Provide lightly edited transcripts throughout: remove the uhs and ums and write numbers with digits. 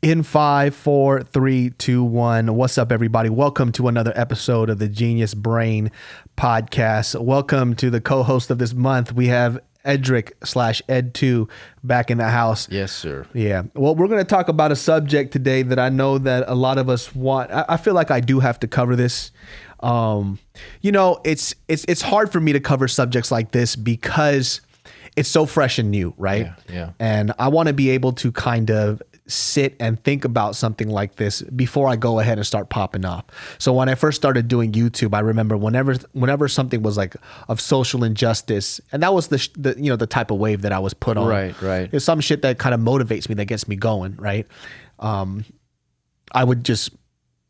In 5, 4, 3, 2, 1. What's up, everybody? Welcome to another episode of the Genius Brain Podcast. Welcome to the co-host of this month. We have Edric/Ed2 back in the house. Yes, sir. Yeah. Well, we're going to talk about a subject today that I know that a lot of us want. I feel like I do have to cover this. It's hard for me to cover subjects like this because it's so fresh and new, right? Yeah. And I want to be able to kind of sit and think about something like this before I go ahead and start popping off. So when I first started doing YouTube, I remember whenever something was like of social injustice, and that was the type of wave that I was put on. Right. It's some shit that kind of motivates me, that gets me going, right? I would just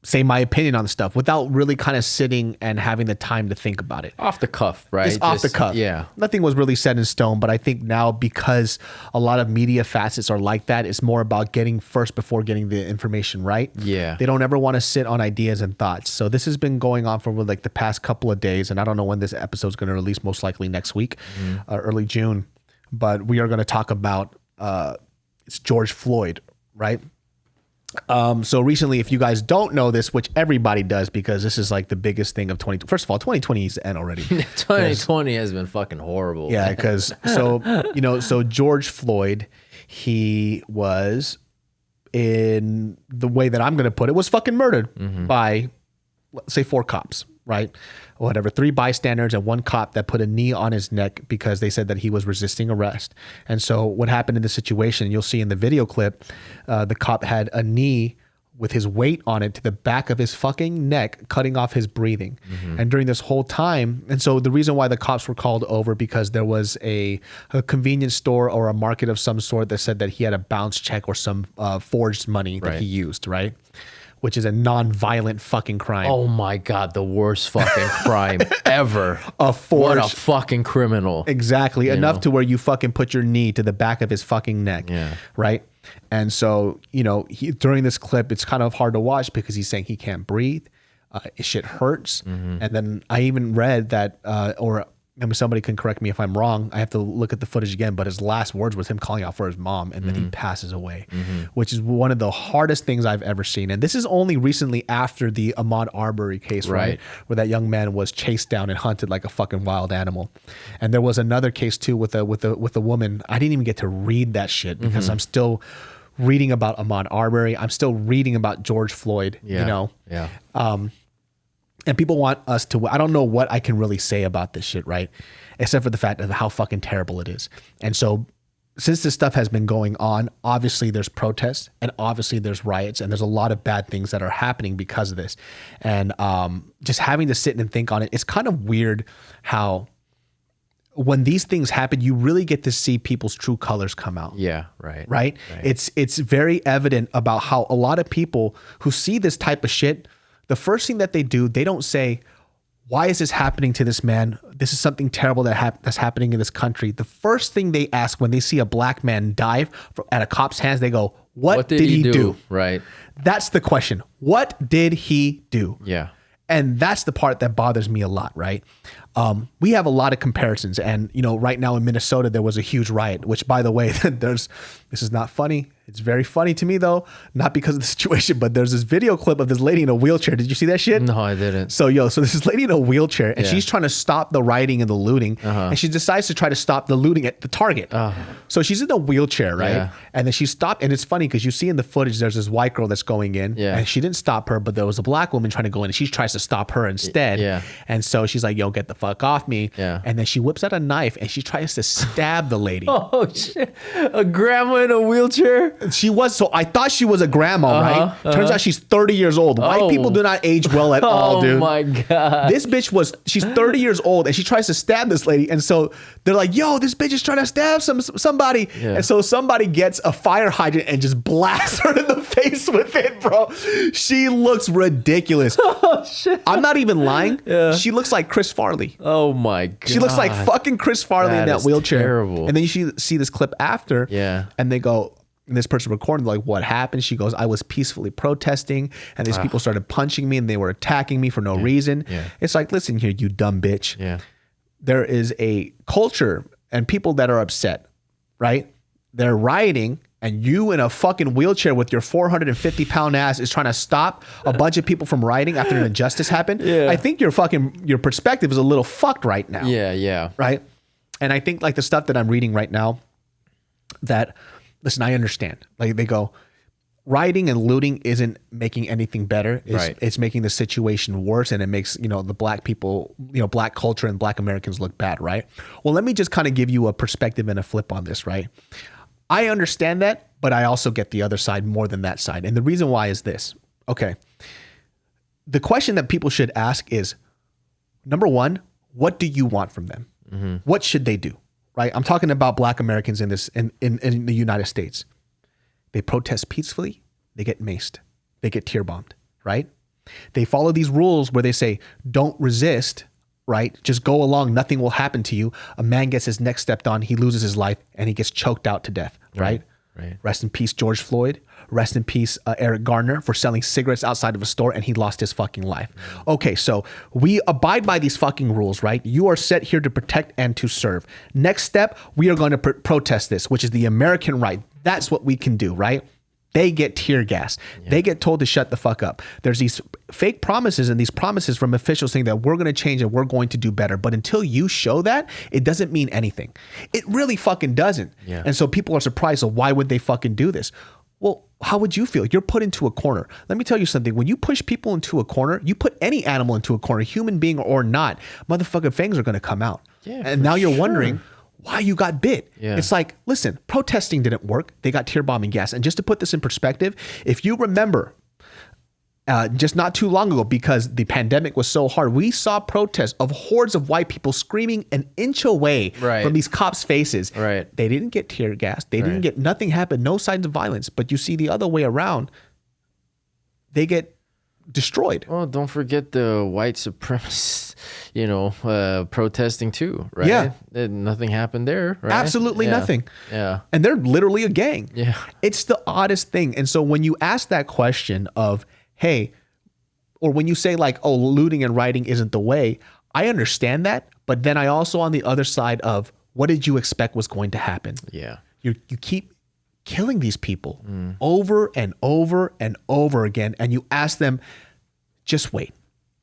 say my opinion on stuff without really kind of sitting and having the time to think about it. Off the cuff, right? It's off the cuff. Yeah. Nothing was really set in stone, but I think now because a lot of media facets are like that, it's more about getting first before getting the information right. Yeah. They don't ever want to sit on ideas and thoughts. So this has been going on for like the past couple of days, and I don't know when this episode is going to release, most likely next week, early June. But we are going to talk about it's George Floyd, right? So recently, if you guys don't know this, which everybody does because this is like the biggest thing of 2020. First of all, 2020 is the end already. 2020 has been fucking horrible. Yeah, because so George Floyd, he was, in the way that I'm going to put it, was fucking murdered by, let's say, 4 cops, right? Whatever, 3 bystanders and 1 cop that put a knee on his neck because they said that he was resisting arrest. And so what happened in this situation, you'll see in the video clip, the cop had a knee with his weight on it to the back of his fucking neck, cutting off his breathing. And during this whole time, and so the reason why the cops were called over, because there was a convenience store or a market of some sort that said that he had a bounce check or some forged money that he used, right? Which is a non-violent fucking crime. Oh my God, the worst fucking crime ever. What a fucking criminal. Exactly. Enough to where you fucking put your knee to the back of his fucking neck. Yeah. Right? And so, during this clip, it's kind of hard to watch because he's saying he can't breathe. Shit hurts. And then I even read that, somebody can correct me if I'm wrong. I have to look at the footage again, but his last words was him calling out for his mom, and then he passes away, which is one of the hardest things I've ever seen. And this is only recently after the Ahmaud Arbery case, right? Where that young man was chased down and hunted like a fucking wild animal. And there was another case too with a woman. I didn't even get to read that shit because I'm still reading about Ahmaud Arbery. I'm still reading about George Floyd, Yeah. And people want us to, I don't know what I can really say about this shit, right? Except for the fact of how fucking terrible it is. And so since this stuff has been going on, obviously there's protests and obviously there's riots and there's a lot of bad things that are happening because of this. And just having to sit and think on it, it's kind of weird how when these things happen, you really get to see people's true colors come out. Yeah, right. Right? It's very evident about how a lot of people who see this type of shit, the first thing that they do, they don't say, why is this happening to this man? This is something terrible that's happening in this country. The first thing they ask when they see a black man die at a cop's hands, they go, what did he do? Right. That's the question. What did he do? Yeah. And that's the part that bothers me a lot, right? We have a lot of comparisons. And, right now in Minnesota, there was a huge riot, which, by the way, this is not funny. It's very funny to me, though, not because of the situation, but there's this video clip of this lady in a wheelchair. Did you see that shit? No, I didn't. So there's this lady in a wheelchair, and she's trying to stop the rioting and the looting, and she decides to try to stop the looting at the Target. So she's in a wheelchair, right? Yeah. And then she stopped, and it's funny because you see in the footage, there's this white girl that's going in, and she didn't stop her, but there was a black woman trying to go in, and she tries to stop her instead. Yeah. And so she's like, yo, get the fuck off me. Yeah. And then she whips out a knife, and she tries to stab the lady. Oh, shit. A grandma in a wheelchair? So I thought she was a grandma, right? Turns out she's 30 years old. White people do not age well at all, dude. Oh my God. This bitch she's 30 years old and she tries to stab this lady. And so they're like, yo, this bitch is trying to stab somebody. Yeah. And so somebody gets a fire hydrant and just blasts her in the face with it, bro. She looks ridiculous. Oh, shit. I'm not even lying. Yeah. She looks like Chris Farley. Oh my God. She looks like fucking Chris Farley in that wheelchair. Terrible. And then you see this clip after. Yeah. And they go, and this person recording, like, what happened? She goes, I was peacefully protesting, and these people started punching me, and they were attacking me for no reason. Yeah. It's like, listen here, you dumb bitch. Yeah. There is a culture and people that are upset, right? They're rioting and you in a fucking wheelchair with your 450-pound ass is trying to stop a bunch of people from rioting after an injustice happened, I think your perspective is a little fucked right now. Yeah. Right? And I think like the stuff that I'm reading right now, that, listen, I understand. Like they go, rioting and looting isn't making anything better. It's making the situation worse, and it makes, the black people, black culture and black Americans look bad, right? Well, let me just kind of give you a perspective and a flip on this, right? I understand that, but I also get the other side more than that side. And the reason why is this. Okay. The question that people should ask is, number one, what do you want from them? Mm-hmm. What should they do? Right? I'm talking about black Americans in the United States. They protest peacefully, they get maced, they get tear bombed, right? They follow these rules where they say, don't resist, right? Just go along, nothing will happen to you. A man gets his neck stepped on, he loses his life, and he gets choked out to death, right? Rest in peace, George Floyd. Rest in peace, Eric Garner, for selling cigarettes outside of a store, and he lost his fucking life. Okay, so we abide by these fucking rules, right? You are set here to protect and to serve. Next step, we are going to protest this, which is the American right. That's what we can do, right? They get tear gas. Yeah. They get told to shut the fuck up. There's these fake promises and these promises from officials saying that we're going to change and we're going to do better. But until you show that, it doesn't mean anything. It really fucking doesn't. Yeah. And so people are surprised. So why would they fucking do this? Well, how would you feel? You're put into a corner. Let me tell you something. When you push people into a corner, you put any animal into a corner, human being or not, motherfucking fangs are going to come out. Yeah, and now you're wondering why you got bit. Yeah. It's like, listen, protesting didn't work. They got tear bombing gas. And just to put this in perspective, if you remember, just not too long ago, because the pandemic was so hard, we saw protests of hordes of white people screaming an inch away from these cops' faces. Right. They didn't get tear gas. They didn't get, nothing happened, no signs of violence. But you see the other way around, they get destroyed. Well, don't forget the white supremacists, protesting too, right? Yeah. Nothing happened there, right? Absolutely nothing. Yeah. And they're literally a gang. Yeah. It's the oddest thing. And so when you ask that question of, hey, or when you say like, oh, looting and rioting isn't the way, I understand that. But then I also on the other side of, what did you expect was going to happen? Yeah. You keep killing these people over and over and over again. And you ask them, just wait.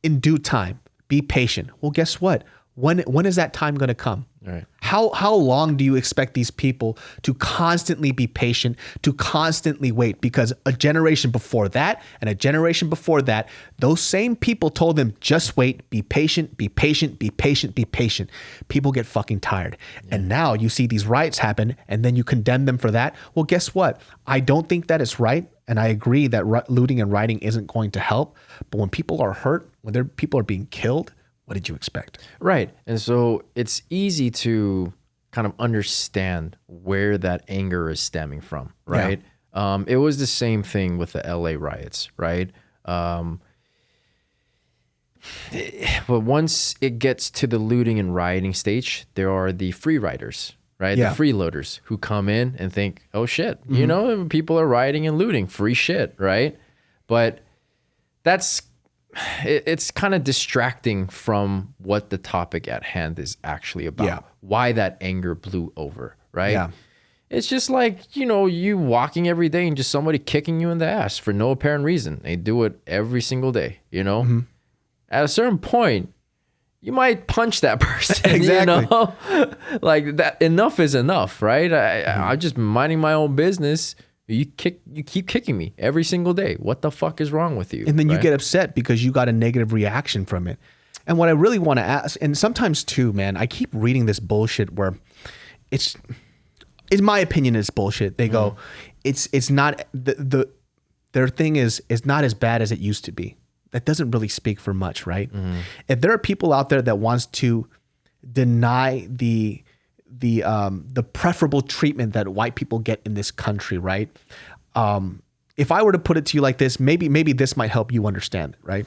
In due time, be patient. Well, guess what? When is that time going to come? Right. How long do you expect these people to constantly be patient, to constantly wait? Because a generation before that and a generation before that, those same people told them, just wait, be patient, be patient, be patient, be patient. People get fucking tired. Yeah. And now you see these riots happen and then you condemn them for that. Well, guess what? I don't think that is right. And I agree that looting and rioting isn't going to help. But when people are hurt, when people are being killed, what did you expect? Right. And so it's easy to kind of understand where that anger is stemming from, right? Yeah. It was the same thing with the LA riots, right? But once it gets to the looting and rioting stage, there are the free riders, right? Yeah. The freeloaders who come in and think, oh shit, people are rioting and looting, free shit, right? But it's kind of distracting from what the topic at hand is actually about. Why that anger blew over, right? Yeah. It's just like, you walking every day and just somebody kicking you in the ass for no apparent reason. They do it every single day, Mm-hmm. At a certain point, you might punch that person. Exactly. Like that. Enough is enough, right? I'm just minding my own business. You keep kicking me every single day. What the fuck is wrong with you? And then you get upset because you got a negative reaction from it. And what I really want to ask, and sometimes too, man, I keep reading this bullshit where in my opinion, it's bullshit. They go, it's not their thing is not as bad as it used to be. That doesn't really speak for much, right? Mm-hmm. If there are people out there that wants to deny the preferable treatment that white people get in this country, right? If I were to put it to you like this, maybe this might help you understand, right?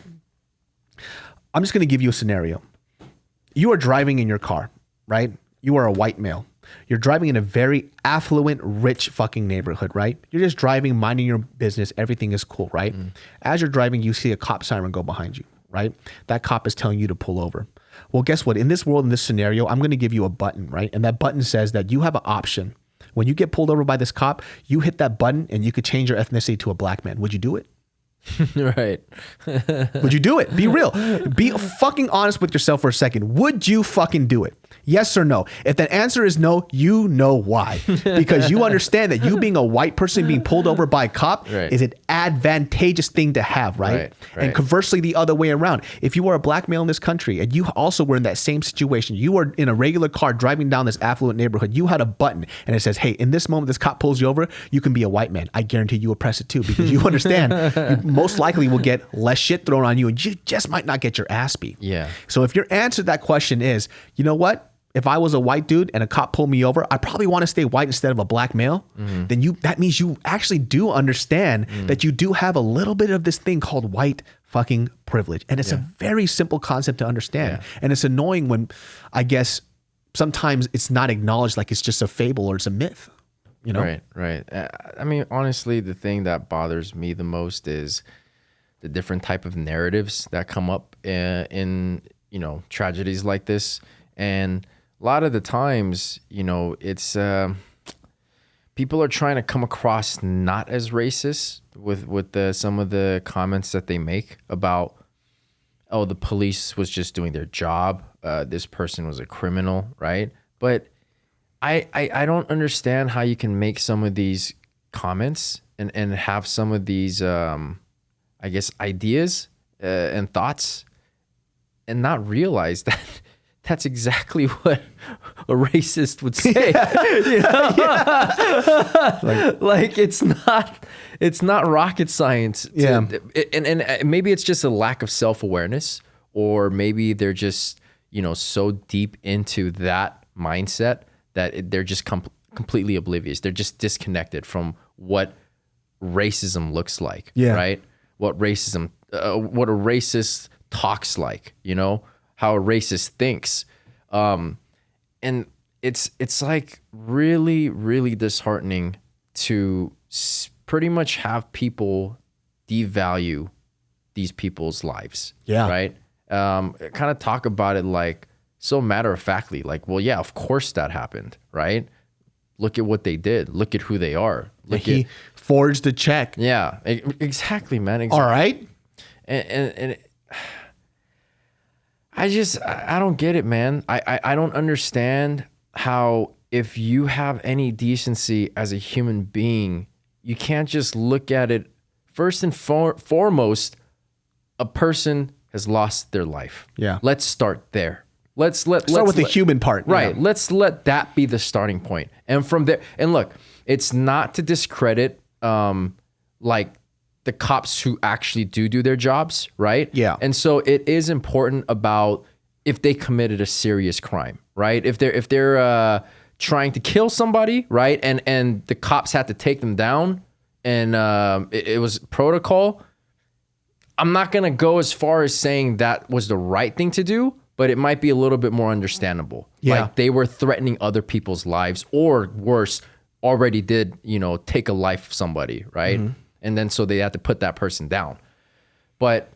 I'm just going to give you a scenario. You are driving in your car, right? You are a white male. You're driving in a very affluent, rich fucking neighborhood, right? You're just driving, minding your business. Everything is cool, right? As you're driving, you see a cop siren go behind you, right? That cop is telling you to pull over. Well, guess what? In this world, in this scenario, I'm going to give you a button, right? And that button says that you have an option when you get pulled over by this cop, you hit that button and you could change your ethnicity to a black man. Would you do it? Right. Would you do it? Be real. Be fucking honest with yourself for a second. Would you fucking do it? Yes or no? If that answer is no, you know why. Because you understand that you being a white person being pulled over by a cop is an advantageous thing to have, right? And conversely, the other way around. If you are a black male in this country and you also were in that same situation, you were in a regular car driving down this affluent neighborhood, you had a button and it says, hey, in this moment, this cop pulls you over, you can be a white man. I guarantee you will press it too, because you understand you most likely will get less shit thrown on you and you just might not get your ass beat. Yeah. So if your answer to that question is, you know what? If I was a white dude and a cop pulled me over, I probably want to stay white instead of a black male. Then that means you actually do understand that you do have a little bit of this thing called white fucking privilege. And it's a very simple concept to understand. And it's annoying when, I guess, sometimes it's not acknowledged, like it's just a fable or it's a myth, you know? Right. I mean, honestly, the thing that bothers me the most is the different type of narratives that come up in tragedies like this. And a lot of the times, it's people are trying to come across not as racist with some of the comments that they make about, oh, the police was just doing their job. This person was a criminal, right? But I don't understand how you can make some of these comments and have some of these, I guess, ideas and thoughts and not realize that that's exactly what a racist would say. Like it's not rocket science. And maybe it's just a lack of self-awareness, or maybe they're just, so deep into that mindset that they're just completely oblivious. They're just disconnected from what racism looks like, right? What a racist talks like, how a racist thinks. And it's like really, really disheartening to pretty much have people devalue these people's lives. Right. Kind of talk about it like so matter of factly, like, well, yeah, of course that happened. Right. Look at what they did. Look at who they are. He forged a check. Yeah, exactly, man. Exactly. All right. And I don't get it, man. I don't understand how, if you have any decency as a human being, you can't just look at it first and foremost. A person has lost their life. Yeah. Let's start there. Let's start with the human part. Right. Yeah. Let's let that be the starting point. And from there, and look, it's not to discredit like the cops who actually do their jobs, right? Yeah. And so it is important about if they committed a serious crime, right? If they're trying to kill somebody, right? And the cops had to take them down, and it was protocol. I'm not gonna go as far as saying that was the right thing to do, but it might be a little bit more understandable. Yeah. Like they were threatening other people's lives, or worse, already did, take a life of somebody, right? Mm-hmm. And then so they had to put that person down. But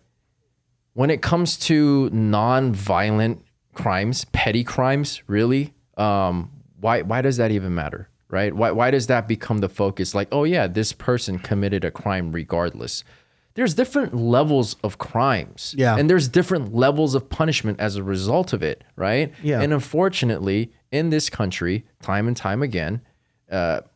when it comes to non-violent crimes, petty crimes, really, why does that even matter, right? Why does that become the focus? Like, oh yeah, this person committed a crime regardless. There's different levels of crimes. Yeah. And there's different levels of punishment as a result of it, right? Yeah. And unfortunately, in this country, time and time again,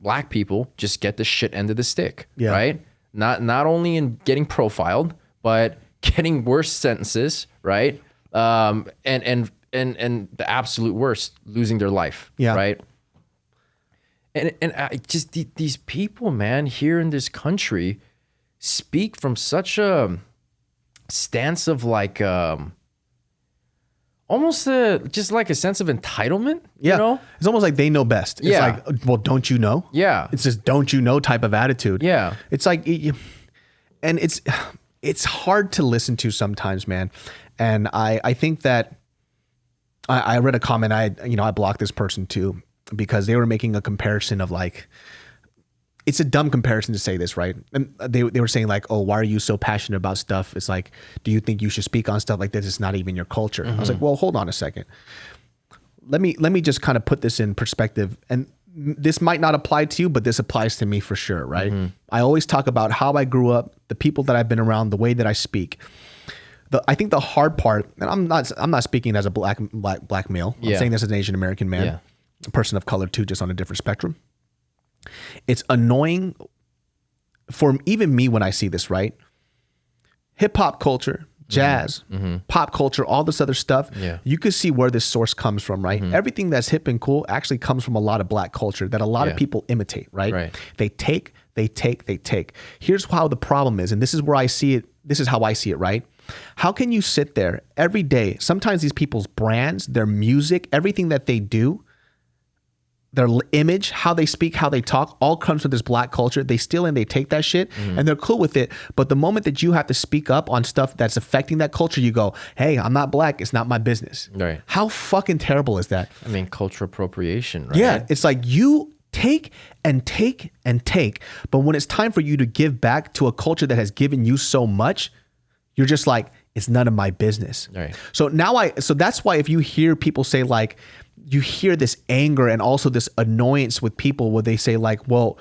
black people just get the shit end of the stick, right? Not only in getting profiled, but getting worse sentences, right? And the absolute worst, losing their life, right? And I just these people, man, here in this country, speak from such a stance of like almost just like a sense of entitlement. You know? It's almost like they know best. It's like, well, don't you know? Yeah. It's this don't you know type of attitude. Yeah. It's like, and it's hard to listen to sometimes, man. And I think that I read a comment. I blocked this person too, because they were making a comparison of like, it's a dumb comparison to say this, right? And they were saying like, oh, why are you so passionate about stuff? It's like, do you think you should speak on stuff like this? It's not even your culture. Mm-hmm. I was like, well, hold on a second. Let me just kind of put this in perspective. And this might not apply to you, but this applies to me for sure, right? I always talk about how I grew up, the people that I've been around, the way that I speak. I think the hard part, and I'm not speaking as a black male. I'm saying this as an Asian American man, a person of color too, just on a different spectrum. It's annoying for even me when I see this, right? Hip hop culture, jazz, pop culture, all this other stuff. You could see where this source comes from, right? Everything that's hip and cool actually comes from a lot of black culture that a lot of people imitate, right? They take. Here's how the problem is, and this is where I see it. This is how I see it, right? How can you sit there every day? Sometimes these people's brands, their music, everything that they do, their image, how they speak, how they talk, all comes from this black culture. They steal and they take that shit and they're cool with it. But the moment that you have to speak up on stuff that's affecting that culture, you go, hey, I'm not black. It's not my business. Right. How fucking terrible is that? I mean, cultural appropriation, right? Yeah. It's like you take and take and take. But when it's time for you to give back to a culture that has given you so much, you're just like, it's none of my business. Right. So so that's why if you hear people say like, you hear this anger and also this annoyance with people where they say like, well,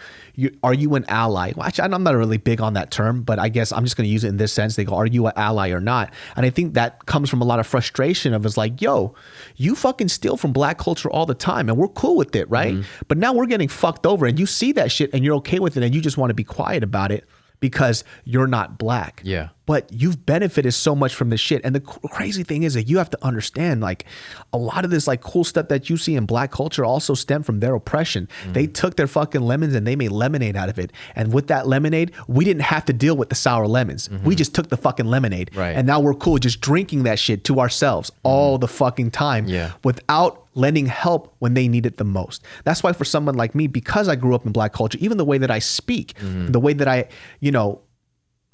are you an ally? Well, actually, I'm not really big on that term, but I guess I'm just going to use it in this sense. They go, are you an ally or not? And I think that comes from a lot of frustration of it's like, yo, you fucking steal from black culture all the time and we're cool with it, right? But now we're getting fucked over and you see that shit and you're okay with it and you just want to be quiet about it because you're not black. Yeah. But you've benefited so much from this shit. And the crazy thing is that you have to understand, like, a lot of this like cool stuff that you see in black culture also stemmed from their oppression. They took their fucking lemons and they made lemonade out of it. And with that lemonade, we didn't have to deal with the sour lemons. We just took the fucking lemonade. Right. And now we're cool just drinking that shit to ourselves all the fucking time without lending help when they need it the most. That's why for someone like me, because I grew up in black culture, even the way that I speak, the way that I,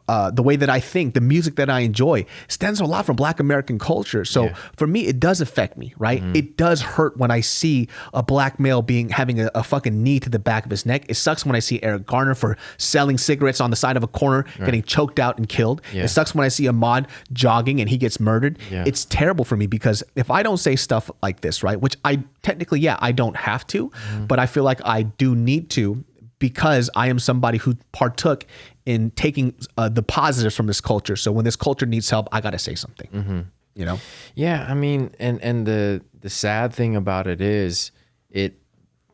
the way that I think, the music that I enjoy stems a lot from black American culture. So for me, it does affect me, right? It does hurt when I see a black male having a fucking knee to the back of his neck. It sucks when I see Eric Garner for selling cigarettes on the side of a corner, getting choked out and killed. It sucks when I see Ahmaud jogging and he gets murdered. It's terrible for me because if I don't say stuff like this, right, which I technically, I don't have to, but I feel like I do need to, because I am somebody who partook in taking the positives from this culture. So when this culture needs help, I got to say something, Yeah. I mean, and the sad thing about it is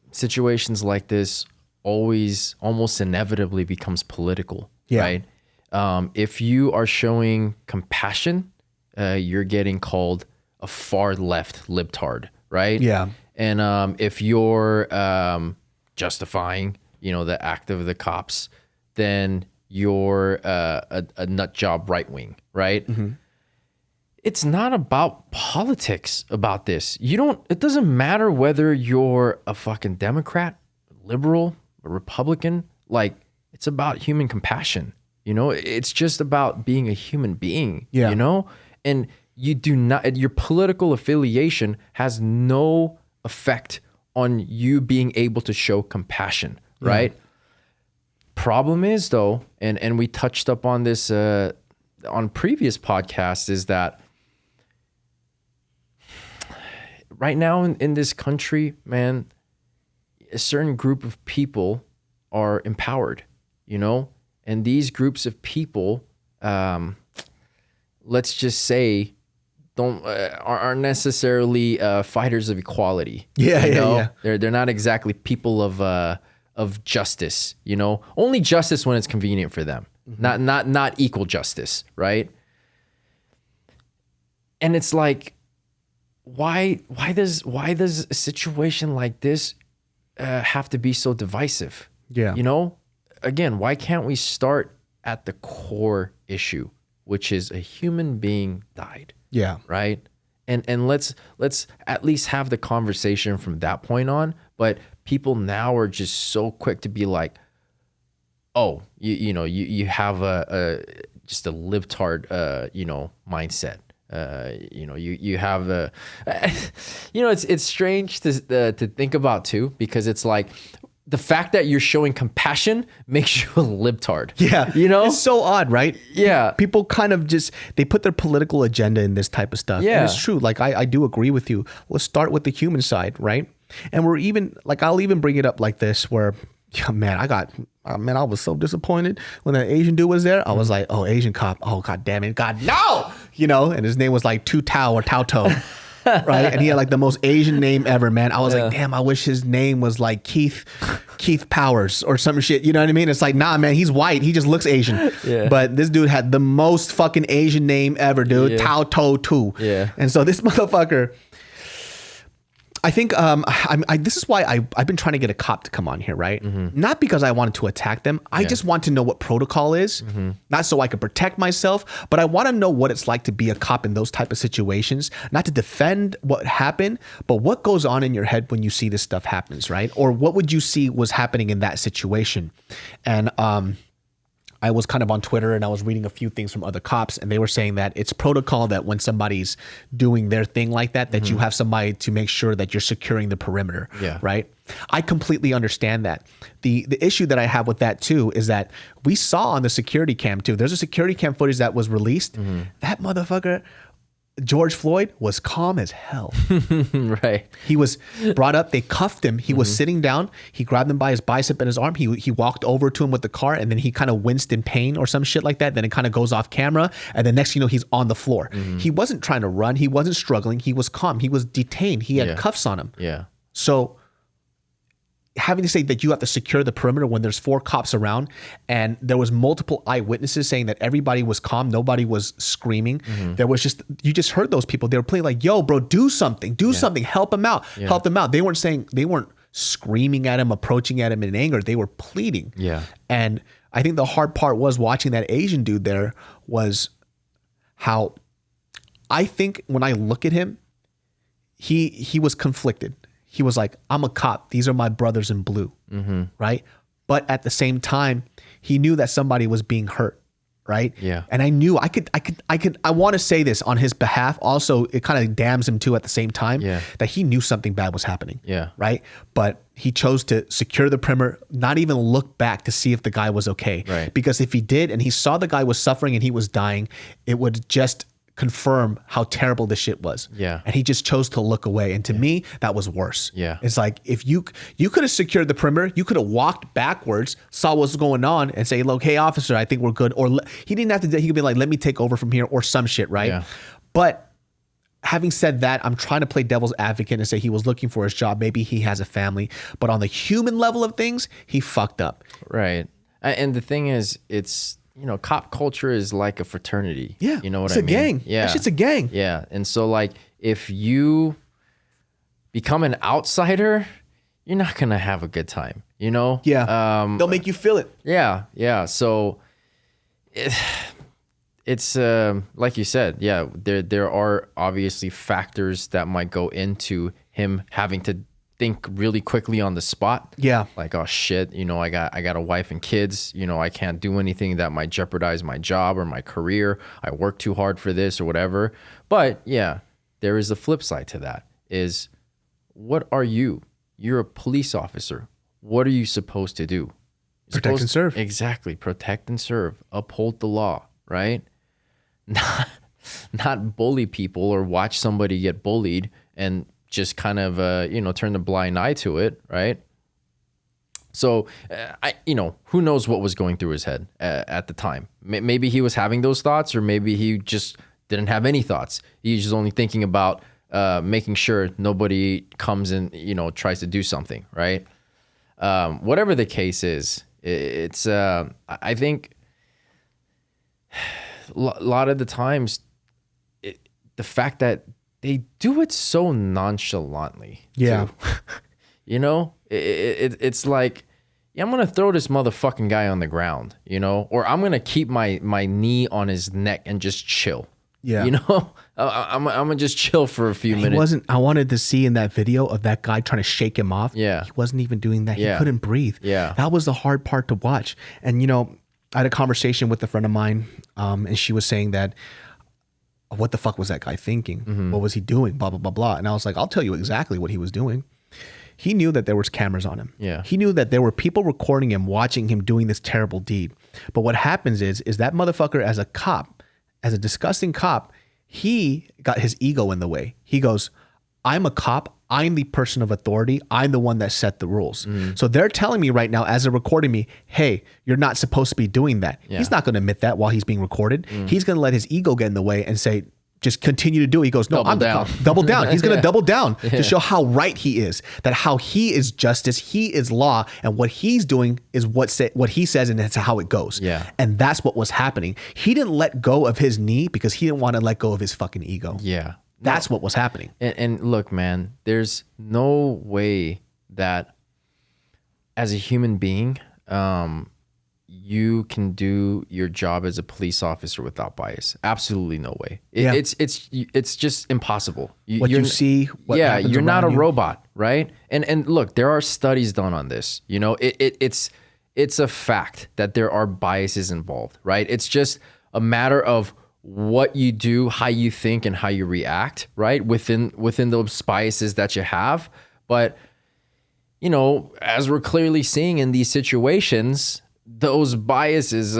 situations like this always almost inevitably becomes political, right? If you are showing compassion, you're getting called a far left libtard, right? Yeah. And if you're justifying the act of the cops, then you're a nut job right wing, right? It's not about politics about this. It doesn't matter whether you're a fucking Democrat, liberal, a Republican. Like, it's about human compassion. It's just about being a human being, and you do not, your political affiliation has no effect on you being able to show compassion. Right. Problem is though, and we touched up on this on previous podcasts, is that right now in this country, man, a certain group of people are empowered, and these groups of people, let's just say, aren't necessarily fighters of equality. They're not exactly people of justice, only justice when it's convenient for them, not equal justice, right? And it's like, why does a situation like this have to be so divisive? Again, why can't we start at the core issue, which is a human being died? Right. And let's at least have the conversation from that point on. But people now are just so quick to be like, oh, you have just a libtard mindset. You have it's strange to think about too, because it's like the fact that you're showing compassion makes you a libtard. It's so odd, right? People kind of they put their political agenda in this type of stuff. And it's true. Like I do agree with you. Let's start with the human side, right? And we're even like, I'll even bring it up like this where, man, I was so disappointed when that Asian dude was there. I was like, oh, Asian cop. Oh, God damn it. God, no. And his name was like Tu Tao or Tao To. Right. And he had like the most Asian name ever, man. I was like, damn, I wish his name was like Keith Powers or some shit. You know what I mean? It's like, nah, man, he's white. He just looks Asian. Yeah. But this dude had the most fucking Asian name ever, dude. Tao To Tu. Yeah. And so this motherfucker, I think this is why I've been trying to get a cop to come on here, right? Not because I wanted to attack them. I just want to know what protocol is, not so I can protect myself, but I want to know what it's like to be a cop in those type of situations, not to defend what happened, but what goes on in your head when you see this stuff happens, right? Or what would you see was happening in that situation? And I was kind of on Twitter and I was reading a few things from other cops, and they were saying that it's protocol that when somebody's doing their thing like that, that you have somebody to make sure that you're securing the perimeter. Yeah. Right. I completely understand that. The issue that I have with that too is that we saw on the security cam too, there's a security cam footage that was released. That motherfucker, George Floyd, was calm as hell. Right. He was brought up. They cuffed him. He was sitting down. He grabbed him by his bicep and his arm. He walked over to him with the car, and then he kind of winced in pain or some shit like that. Then it kind of goes off camera. And then next, he's on the floor. He wasn't trying to run. He wasn't struggling. He was calm. He was detained. He had cuffs on him. Yeah. So having to say that you have to secure the perimeter when there's 4 cops around, and there was multiple eyewitnesses saying that everybody was calm, nobody was screaming. There was you just heard those people. They were playing like, yo, bro, do something, help him out, help them out. They weren't screaming at him, approaching at him in anger. They were pleading. Yeah. And I think the hard part was watching that Asian dude there was how I think when I look at him, he was conflicted. He was like, I'm a cop. These are my brothers in blue. Right. But at the same time, he knew that somebody was being hurt. Right. Yeah. And I knew I want to say this on his behalf. Also, it kind of damns him too at the same time that he knew something bad was happening. Yeah. Right. But he chose to secure the perimeter, not even look back to see if the guy was okay. Right. Because if he did and he saw the guy was suffering and he was dying, it would just confirm how terrible this shit was. Yeah. And he just chose to look away. And to me, that was worse. Yeah. It's like, if you could have secured the perimeter, you could have walked backwards, saw what's going on, and say, look, hey, officer, I think we're good. Or he didn't have to, he could be like, let me take over from here or some shit, right? Yeah. But having said that, I'm trying to play devil's advocate and say he was looking for his job. Maybe he has a family. But on the human level of things, he fucked up. Right. And the thing is, it's, cop culture is like a fraternity. Yeah. You know what I mean? It's a gang. Yeah. That shit's a gang. Yeah. And so like, if you become an outsider, you're not going to have a good time, Yeah. They'll make you feel it. Yeah. Yeah. So it's like you said, yeah, there are obviously factors that might go into him having to think really quickly on the spot. Yeah. Like, oh shit, I got a wife and kids, I can't do anything that might jeopardize my job or my career. I work too hard for this or whatever. But yeah, there is a flip side to that is, what are you? You're a police officer. What are you supposed to do? Protect and serve. Exactly. Protect and serve. Uphold the law, right? Not bully people or watch somebody get bullied and just kind of, turn a blind eye to it, right? So, who knows what was going through his head at the time. Maybe he was having those thoughts, or maybe he just didn't have any thoughts. He's just only thinking about making sure nobody comes and, tries to do something, right? Whatever the case is, it's, I think a lot of the times, the fact that they do it so nonchalantly. Yeah. It's like, yeah, I'm going to throw this motherfucking guy on the ground, or I'm going to keep my knee on his neck and just chill. Yeah. I'm going to just chill for a few minutes. I wanted to see in that video of that guy trying to shake him off. Yeah. He wasn't even doing that. Yeah. He couldn't breathe. Yeah. That was the hard part to watch. And, I had a conversation with a friend of mine, and she was saying that, what the fuck was that guy thinking? Mm-hmm. What was he doing? Blah, blah, blah, blah. And I was like, I'll tell you exactly what he was doing. He knew that there was cameras on him. Yeah. He knew that there were people recording him, watching him doing this terrible deed. But what happens is that motherfucker, as a cop, as a disgusting cop, he got his ego in the way. He goes, I'm a cop. I'm the person of authority. I'm the one that set the rules. So they're telling me right now, as they're recording me, hey, you're not supposed to be doing that. Yeah. He's not going to admit that while he's being recorded. He's going to let his ego get in the way and say, just continue to do it. He goes, no, Double I'm down. double down. He's going to double down to show how right he is, that how he is justice, he is law, and what he's doing is what he says, and that's how it goes. Yeah. And that's what was happening. He didn't let go of his knee because he didn't want to let go of his fucking ego. Yeah. That's what was happening. And look, man, there's no way that as a human being, you can do your job as a police officer without bias. Absolutely no way. It's just impossible. You're not a robot, right? And look, there are studies done on this. You know, it's a fact that there are biases involved, right? It's just a matter of what you do, how you think, and how you react, right? Within those biases that you have. But, you know, as we're clearly seeing in these situations, those biases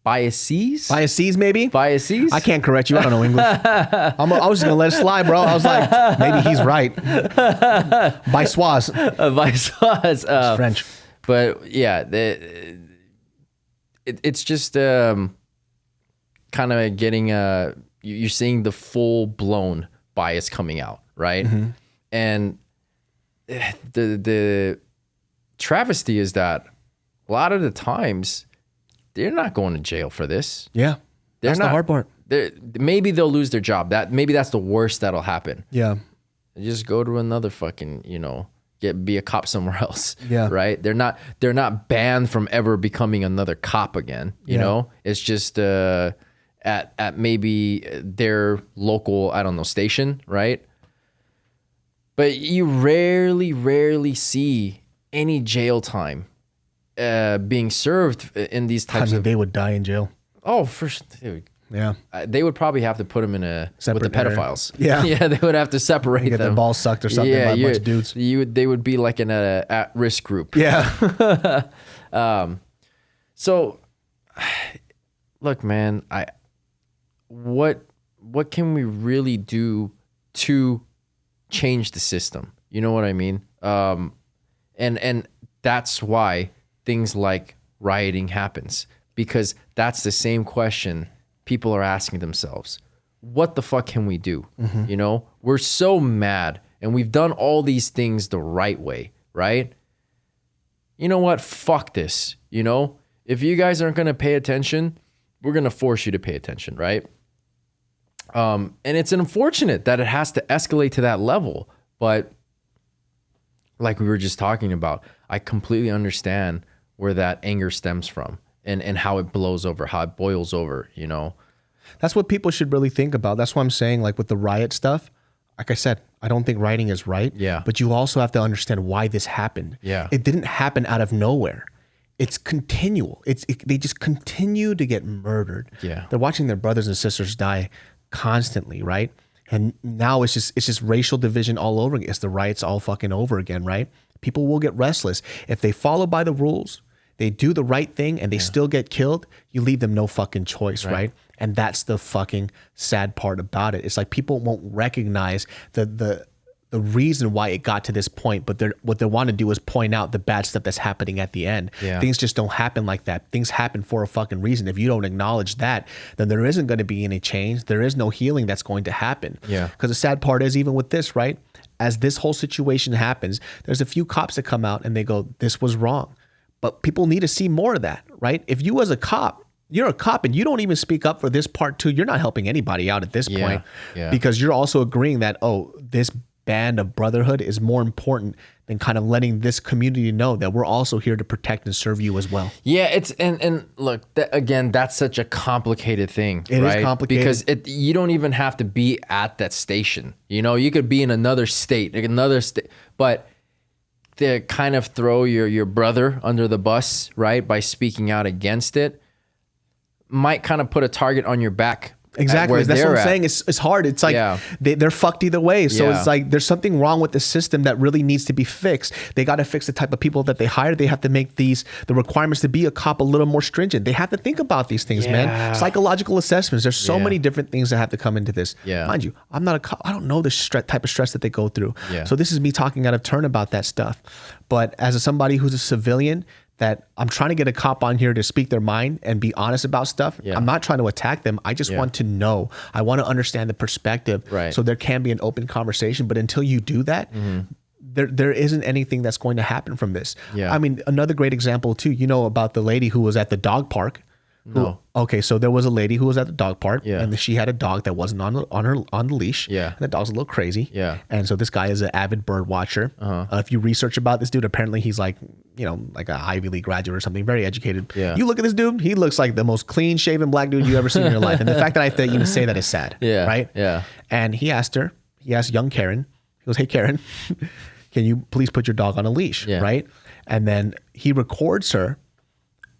biases? Biases, maybe? Biases? I can't correct you. I don't know English. I was just going to let it slide, bro. I was like, maybe he's right. Biasoise. Biasoise. French. But yeah, it's just kind of getting you're seeing the full blown bias coming out, right? And the travesty is that a lot of the times they're not going to jail for this. Yeah, that's the hard part. Maybe they'll lose their job. Maybe that's the worst that'll happen. Yeah, they just go to another fucking, be a cop somewhere else. Yeah, right. They're not banned from ever becoming another cop again. You know, it's just at maybe their local, I don't know, station, right? But you rarely see any jail time being served in these types of... They would die in jail. Oh, for sure. Dude. Yeah. They would probably have to put them in with the pedophiles. Area. Yeah. Yeah, they would have to separate them. Get their balls sucked or something by a bunch of dudes. They would be like in a at-risk group. Yeah. So, look, man, what can we really do to change the system? You know what I mean? And that's why things like rioting happens, because that's the same question people are asking themselves. What the fuck can we do? You know, we're so mad and we've done all these things the right way, right? You know what? Fuck this. You know, if you guys aren't going to pay attention, we're going to force you to pay attention, right? And it's unfortunate that it has to escalate to that level, but like we were just talking about, I completely understand where that anger stems from and how it blows over, how it boils over, you know? That's what people should really think about. That's what I'm saying, like with the riot stuff. Like I said, I don't think rioting is right. Yeah. But you also have to understand why this happened. Yeah. It didn't happen out of nowhere. It's continual. They just continue to get murdered. Yeah. They're watching their brothers and sisters die constantly, right? And now it's just racial division all over again. It's the riots all fucking over again, right? People will get restless. If they follow by the rules, they do the right thing, and they still get killed, you leave them no fucking choice, right? And that's the fucking sad part about it. It's like people won't recognize the reason why it got to this point, but what they want to do is point out the bad stuff that's happening at the end. Yeah. Things just don't happen like that. Things happen for a fucking reason. If you don't acknowledge that, then there isn't going to be any change. There is no healing that's going to happen. Yeah. Because the sad part is, even with this, right? As this whole situation happens, there's a few cops that come out and they go, this was wrong. But people need to see more of that, right? If you as a cop, you're a cop and you don't even speak up for this part too, you're not helping anybody out at this point. Yeah. Because you're also agreeing that, this band of brotherhood is more important than kind of letting this community know that we're also here to protect and serve you as well. Yeah, it's and look, again, that's such a complicated thing. It is complicated because you don't even have to be at that station. You know, you could be in another state, but to kind of throw your brother under the bus, right, by speaking out against it, might kind of put a target on your back Exactly. where That's they're what I'm at. saying. It's hard. It's like they're fucked either way. So it's like there's something wrong with the system that really needs to be fixed. They got to fix the type of people that they hire. They have to make the requirements to be a cop a little more stringent. They have to think about these things, man. Psychological assessments. There's so many different things that have to come into this. Mind you, I'm not a cop. I don't know the type of stress that they go through. So this is me talking out of turn about that stuff. But as somebody who's a civilian, that I'm trying to get a cop on here to speak their mind and be honest about stuff. I'm not trying to attack them. I just want to know. I want to understand the perspective. So there can be an open conversation. But until you do that, there isn't anything that's going to happen from this. I mean, another great example too, you know about the lady who was at the dog park. Okay, so there was a lady who was at the dog park, and she had a dog that wasn't on the leash. And the dog's a little crazy. And so this guy is an avid bird watcher. If you research about this dude, apparently he's like, you know, like an Ivy League graduate or something, very educated. You look at this dude, he looks like the most clean shaven black dude you ever seen in your life. And the fact that I have to even say that is sad. Right? And he asked young Karen, he goes, "Hey Karen, can you please put your dog on a leash?" Right? And then he records her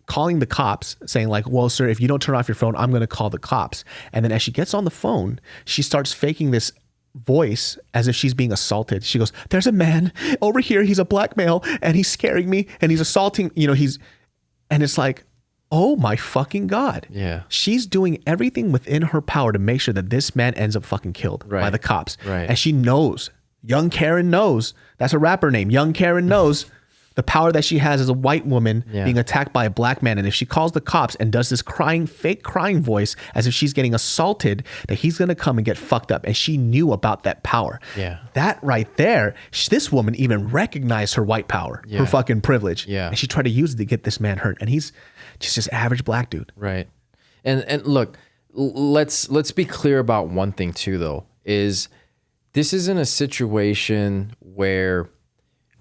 calling the cops, saying like, "Well, sir, if you don't turn off your phone, I'm going to call the cops." And then as she gets on the phone, she starts faking this voice as if she's being assaulted. She goes, "There's a man over here. He's a black male and he's scaring me and he's assaulting, you know, and it's like, oh my fucking God. She's doing everything within her power to make sure that this man ends up fucking killed by the cops. And she knows, young Karen knows, that's a rapper name. Young Karen knows the power that she has as a white woman being attacked by a black man. And if she calls the cops and does this fake crying voice as if she's getting assaulted, that he's going to come and get fucked up. And she knew about that power. That right there, this woman even recognized her white power, her fucking privilege. And she tried to use it to get this man hurt. And he's just this average black dude. Right. And look, let's be clear about one thing too, though, is this isn't a situation where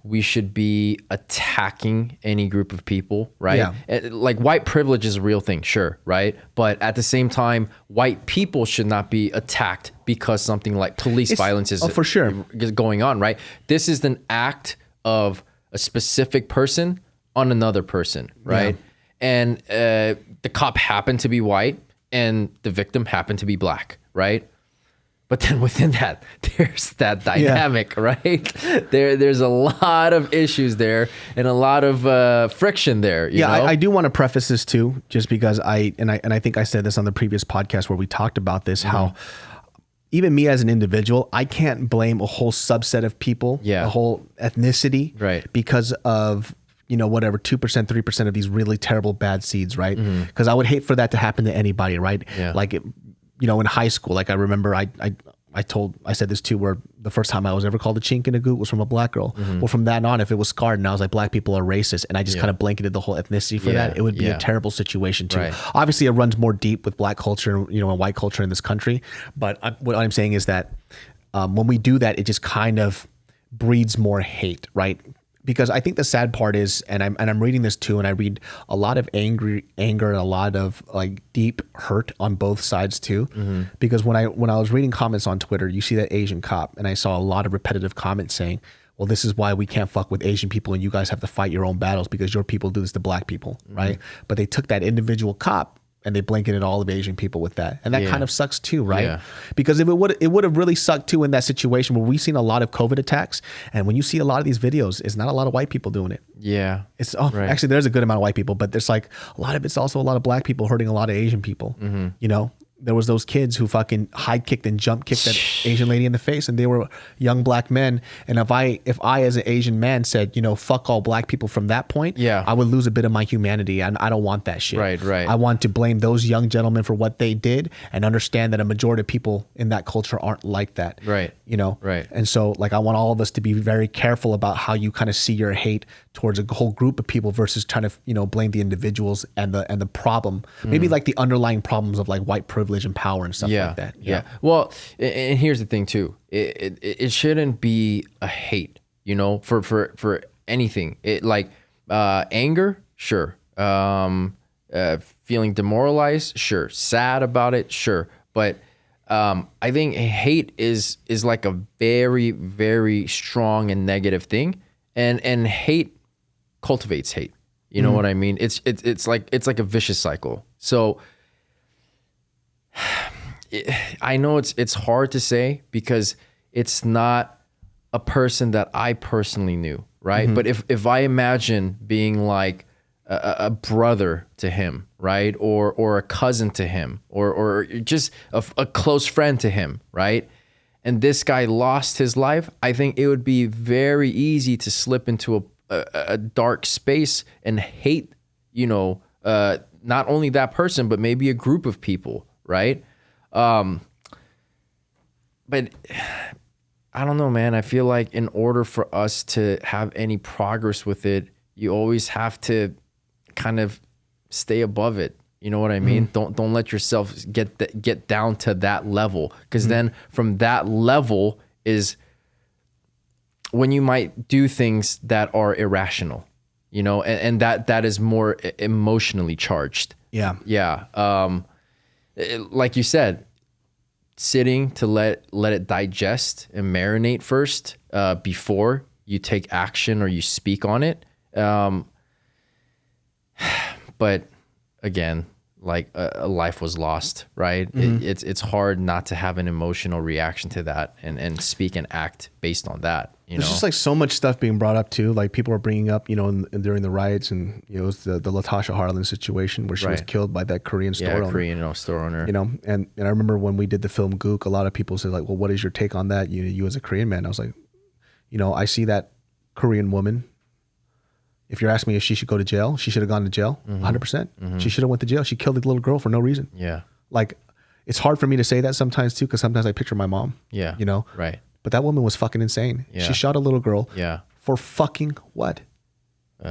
we should be attacking any group of people, right? Like white privilege is a real thing, sure, right? But at the same time, white people should not be attacked because something like police violence is for sure going on, right? This is an act of a specific person on another person, right? And the cop happened to be white and the victim happened to be black, right? But then within that, there's that dynamic, right? There's a lot of issues there and a lot of friction there. You know? I do want to preface this too, just because I think I said this on the previous podcast where we talked about this, how even me as an individual, I can't blame a whole subset of people, a whole ethnicity, because of, you know, whatever, 2%, 3% of these really terrible bad seeds, right? Because I would hate for that to happen to anybody, right? Like, you know, in high school, like I remember I said this too, where the first time I was ever called a chink in a goot was from a black girl. Well, from that on, if it was scarred and I was like, black people are racist, and I just kind of blanketed the whole ethnicity for that, it would be a terrible situation too. Obviously, it runs more deep with black culture, you know, and white culture in this country. But what I'm saying is that when we do that, it just kind of breeds more hate, right? Because I think the sad part is, and I'm reading this too, and I read a lot of anger and a lot of like deep hurt on both sides too. Because when I was reading comments on Twitter, you see that Asian cop, and I saw a lot of repetitive comments saying, "Well, this is why we can't fuck with Asian people, and you guys have to fight your own battles because your people do this to black people," right? But they took that individual cop and they blanketed all of Asian people with that. And that kind of sucks too, right? Because if it would have really sucked too in that situation where we've seen a lot of COVID attacks. And when you see a lot of these videos, it's not a lot of white people doing it. It's actually there's a good amount of white people, but there's like a lot of it's also a lot of black people hurting a lot of Asian people. You know, there was those kids who fucking high kicked and jump kicked that Asian lady in the face, and they were young black men. And if I as an Asian man said, you know, fuck all black people from that point, I would lose a bit of my humanity, and I don't want that shit. I want to blame those young gentlemen for what they did and understand that a majority of people in that culture aren't like that. You know? And so like I want all of us to be very careful about how you kind of see your hate towards a whole group of people versus trying to, you know, blame the individuals and the problem. Maybe like the underlying problems of like white privilege and power and stuff like that. Well, and here's the thing too. It shouldn't be a hate, you know, for anything. It like anger, sure. Feeling demoralized, sure. Sad about it, sure. But I think hate is like a very, very strong and negative thing, and hate cultivates hate. You know what I mean? It's like a vicious cycle. So I know it's hard to say because it's not a person that I personally knew, right? But if I imagine being like a brother to him, right? Or a cousin to him, or just a close friend to him, right? And this guy lost his life, I think it would be very easy to slip into a dark space and hate, not only that person, but maybe a group of people, right? But I don't know, man. I feel like in order for us to have any progress with it, you always have to kind of stay above it. You know what I mean? Don't let yourself get down to that level, because then from that level is when you might do things that are irrational, and that is more emotionally charged. Yeah. Yeah. Like you said, sitting to let it digest and marinate first before you take action or you speak on it. But again, like a life was lost, right? It's hard not to have an emotional reaction to that and speak and act based on that. There's just like so much stuff being brought up too. Like people are bringing up, during the riots, and it was the Latasha Harlan situation where she was killed by that Korean store owner. Korean store owner. And I remember when we did the film Gook, a lot of people said like, well, what is your take on that? You as a Korean man. I was like, I see that Korean woman. If you're asking me if she should go to jail, she should have gone to jail, 100%. She should have went to jail. She killed the little girl for no reason. Yeah. Like, it's hard for me to say that sometimes too, because sometimes I picture my mom. Yeah. Right. But that woman was fucking insane. Yeah. She shot a little girl. Yeah. For fucking what?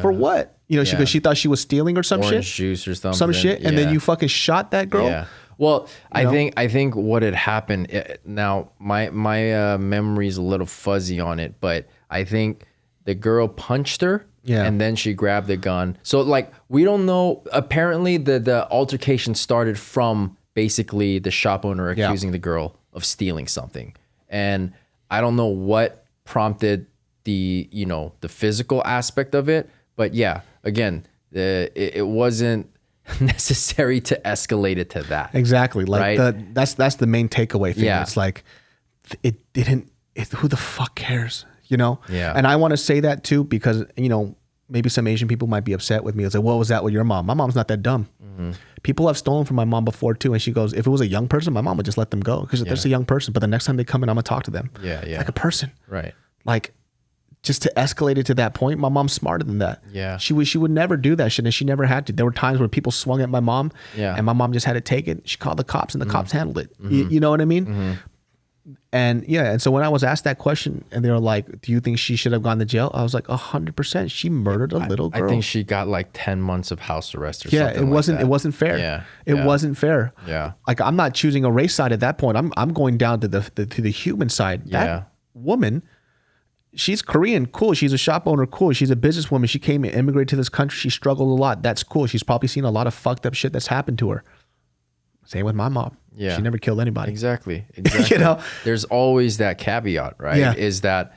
For what? Because she thought she was stealing or some Orange shit. Juice or something. Some shit, and then you fucking shot that girl. Yeah. Well, I think what had happened. Now my memory's a little fuzzy on it, but I think the girl punched her. Yeah. And then she grabbed the gun. So like, we don't know. Apparently the altercation started from basically the shop owner accusing the girl of stealing something. And I don't know what prompted the physical aspect of it. But yeah, again, it wasn't necessary to escalate it to that. Exactly. Like right? That's the main takeaway thing. Yeah. It's like, who the fuck cares? Yeah. And I want to say that too, because, maybe some Asian people might be upset with me. It's like, what was that with your mom? My mom's not that dumb. People have stolen from my mom before too. And she goes, if it was a young person, my mom would just let them go because there's a young person. But the next time they come in, I'm going to talk to them. Yeah. Like a person. Right. Like, just to escalate it to that point, my mom's smarter than that. Yeah. She would never do that shit, and she never had to. There were times where people swung at my mom, and my mom just had to take it. She called the cops, and the cops handled it. You know what I mean? And so when I was asked that question, and they were like, "Do you think she should have gone to jail?" I was like, 100%. She murdered a little girl. I think she got like 10 months of house arrest or something. Yeah, it wasn't fair. Yeah, it wasn't fair. Yeah, like I'm not choosing a race side at that point. I'm going down to the human side. That woman. She's Korean, cool. She's a shop owner, cool. She's a businesswoman. She came and immigrated to this country. She struggled a lot. That's cool. She's probably seen a lot of fucked up shit that's happened to her. Same with my mom. Yeah. She never killed anybody. Exactly. There's always that caveat, right? Yeah. Is that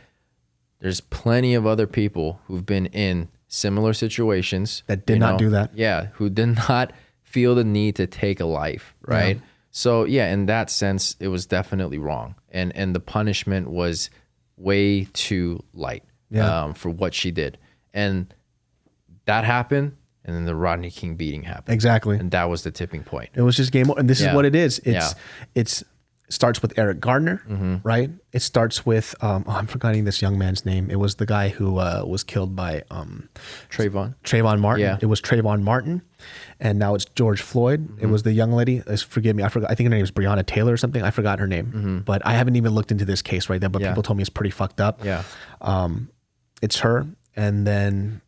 there's plenty of other people who've been in similar situations. That did not do that. Yeah. Who did not feel the need to take a life, right? Yeah. So yeah, in that sense, it was definitely wrong. And the punishment was way too light for what she did. And that happened, and then the Rodney King beating happened. Exactly. And that was the tipping point. It was just game over. And this is what it is. It starts with Eric Gardner, right? It starts with, I'm forgetting this young man's name. It was the guy who was killed by Trayvon Martin. Yeah. It was Trayvon Martin. And now it's George Floyd. It was the young lady. Forgive me. I forgot. I think her name is Breonna Taylor or something. I forgot her name. But I haven't even looked into this case right now. But people told me it's pretty fucked up. Yeah. It's her. And then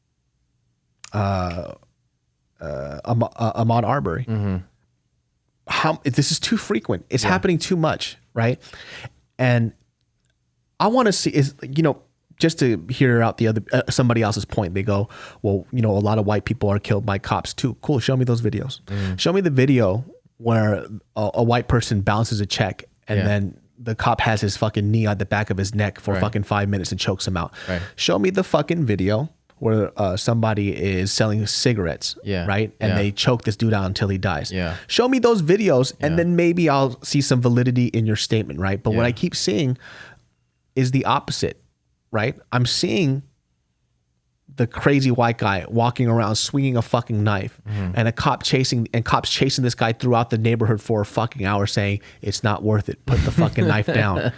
Ahmaud Arbery. This is too frequent. It's happening too much, right? And I want to see just to hear out the other somebody else's point. They go, well, a lot of white people are killed by cops too. Cool. Show me those videos. Show me the video where a white person bounces a check and then the cop has his fucking knee on the back of his neck for fucking 5 minutes and chokes him out. Right. Show me the fucking video where somebody is selling cigarettes, right? And they choke this dude out until he dies. Yeah. Show me those videos, and then maybe I'll see some validity in your statement, right? But what I keep seeing is the opposite, right? I'm seeing the crazy white guy walking around swinging a fucking knife, and cops chasing this guy throughout the neighborhood for a fucking hour, saying it's not worth it. Put the fucking knife down.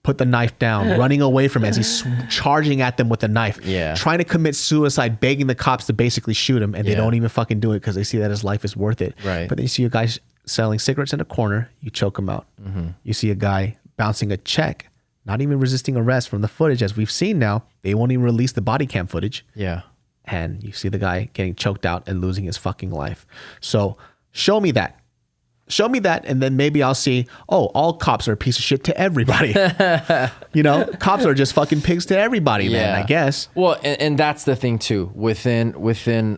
Put the knife down, running away from it as he's charging at them with a knife, trying to commit suicide, begging the cops to basically shoot him, and they don't even fucking do it because they see that his life is worth it. Right. But then you see a guy selling cigarettes in a corner, you choke him out. You see a guy bouncing a check, not even resisting arrest from the footage, as we've seen now. They won't even release the body cam footage. Yeah. And you see the guy getting choked out and losing his fucking life. So show me that. Show me that, and then maybe I'll see, oh, all cops are a piece of shit to everybody. Cops are just fucking pigs to everybody, man, I guess. Well, and that's the thing too, within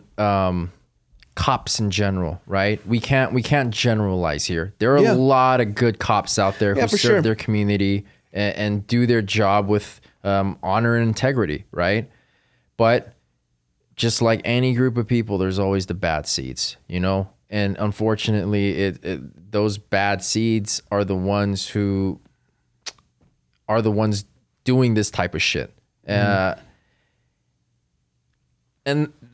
cops in general, right? We can't generalize here. There are a lot of good cops out there who serve their community and do their job with honor and integrity, right? But just like any group of people, there's always the bad seeds, And unfortunately, those bad seeds are the ones who are the ones doing this type of shit. And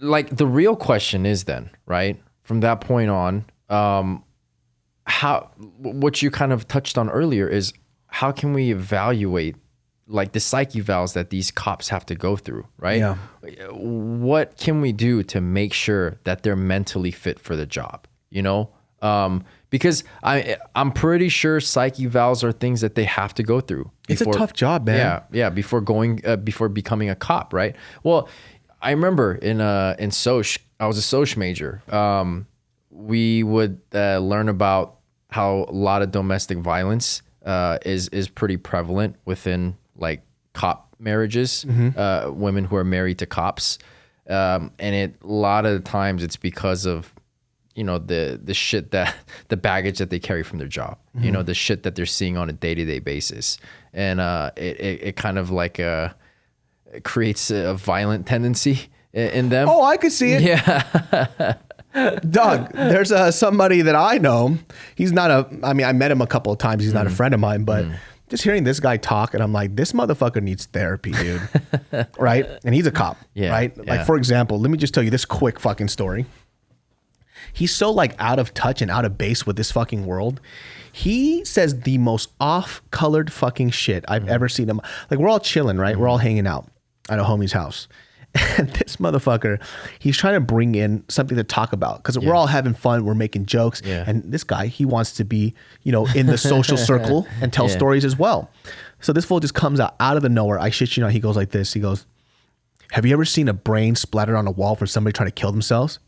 like the real question is then, right? From that point on, what you kind of touched on earlier is how can we evaluate like the psyche valves that these cops have to go through, right? Yeah. What can we do to make sure that they're mentally fit for the job? Because I'm pretty sure psyche valves are things that they have to go through. It's a tough job, man. Yeah. Before becoming a cop, right? Well, I remember in Soc, I was a Soc major. We would learn about how a lot of domestic violence is pretty prevalent within like cop marriages, women who are married to cops, and a lot of the times it's because of the shit that the baggage that they carry from their job, the shit that they're seeing on a day-to-day basis, and it kind of like creates a violent tendency in them. Oh, I could see it. Yeah. Doug, there's somebody that I know. He's not I met him a couple of times. He's not a friend of mine, but just hearing this guy talk, and I'm like, this motherfucker needs therapy, dude. Right? And he's a cop, right? Like, for example, let me just tell you this quick fucking story. He's so like out of touch and out of base with this fucking world. He says the most off-colored fucking shit I've ever seen him. Like, we're all chilling, right? We're all hanging out at a homie's house. And this motherfucker, he's trying to bring in something to talk about because we're all having fun. We're making jokes. Yeah. And this guy, he wants to be, in the social circle and tell stories as well. So this fool just comes out of the nowhere. I shit you not. He goes like this. He goes, have you ever seen a brain splattered on a wall for somebody trying to kill themselves?